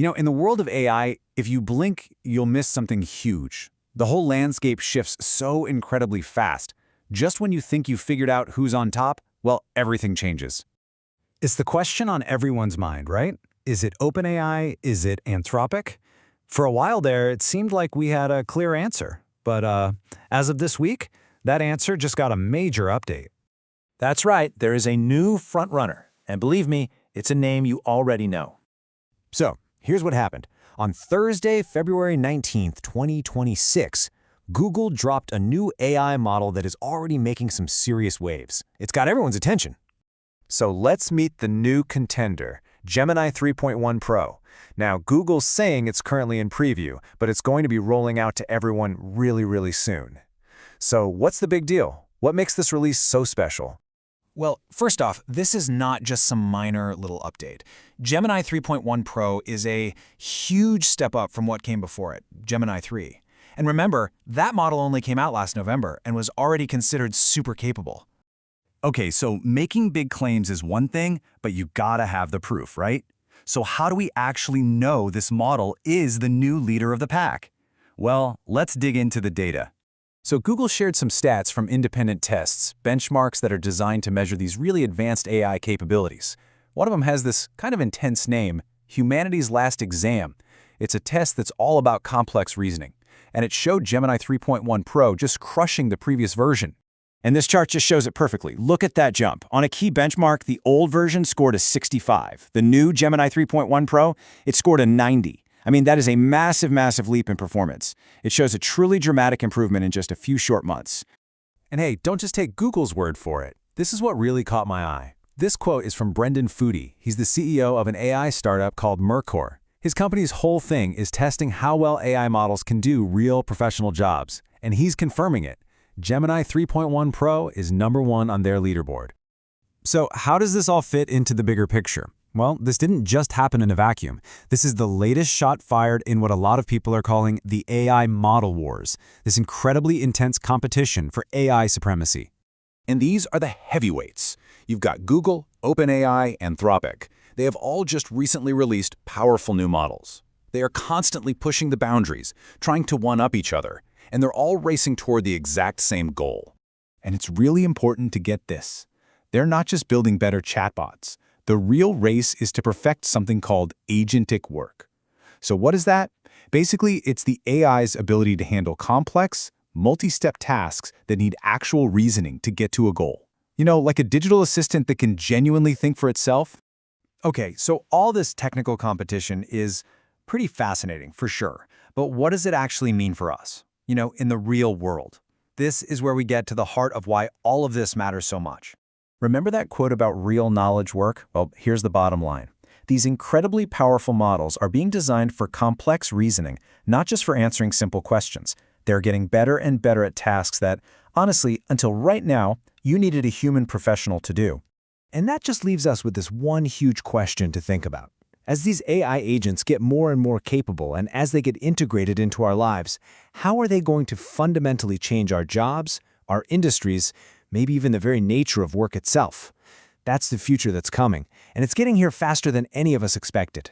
In the world of AI, if you blink, you'll miss something huge. The whole landscape shifts so incredibly fast. Just when you think you've figured out who's on top, well, everything changes. It's the question on everyone's mind, right? Is it OpenAI? Is it Anthropic? For a while there, it seemed like we had a clear answer. But as of this week, that answer just got a major update. That's right, there is a new frontrunner. And believe me, it's a name you already know. So, here's what happened. On Thursday, February 19th, 2026, Google dropped a new AI model that is already making some serious waves. It's got everyone's attention. So let's meet the new contender, Gemini 3.1 Pro. Now, Google's saying it's currently in preview, but it's going to be rolling out to everyone really soon. So what's the big deal? What makes this release so special? Well, first off, this is not just some minor little update. Gemini 3.1 Pro is a huge step up from what came before it, Gemini 3. And remember, that model only came out last November and was already considered super capable. Okay, so making big claims is one thing, but you gotta have the proof, right? So how do we actually know this model is the new leader of the pack? Well, let's dig into the data. So Google shared some stats from independent tests, benchmarks that are designed to measure these really advanced AI capabilities. One of them has this kind of intense name, Humanity's Last Exam. It's a test that's all about complex reasoning. And it showed Gemini 3.1 Pro just crushing the previous version. And this chart just shows it perfectly. Look at that jump. On a key benchmark, the old version scored a 65. The new Gemini 3.1 Pro, it scored a 90. I mean, that is a massive leap in performance. It shows a truly dramatic improvement in just a few short months. And hey, don't just take Google's word for it. This is what really caught my eye. This quote is from Brendan Foodie. He's the CEO of an AI startup called Mercor. His company's whole thing is testing how well AI models can do real professional jobs. And he's confirming it. Gemini 3.1 Pro is #1 on their leaderboard. So how does this all fit into the bigger picture? Well, this didn't just happen in a vacuum. This is the latest shot fired in what a lot of people are calling the AI model wars, this incredibly intense competition for AI supremacy. And these are the heavyweights. You've got Google, OpenAI, Anthropic. They have all just recently released powerful new models. They are constantly pushing the boundaries, trying to one-up each other, and they're all racing toward the exact same goal. And it's really important to get this. They're not just building better chatbots. The real race is to perfect something called agentic work. So what is that? Basically, it's the AI's ability to handle complex, multi-step tasks that need actual reasoning to get to a goal. Like a digital assistant that can genuinely think for itself. Okay, so all this technical competition is pretty fascinating, for sure. But what does it actually mean for us? In the real world. This is where we get to the heart of why all of this matters so much. Remember that quote about real knowledge work? Well, here's the bottom line. These incredibly powerful models are being designed for complex reasoning, not just for answering simple questions. They're getting better and better at tasks that, honestly, until right now, you needed a human professional to do. And that just leaves us with this one huge question to think about. As these AI agents get more and more capable and as they get integrated into our lives, how are they going to fundamentally change our jobs, our industries, maybe even the very nature of work itself? That's the future that's coming, and it's getting here faster than any of us expected.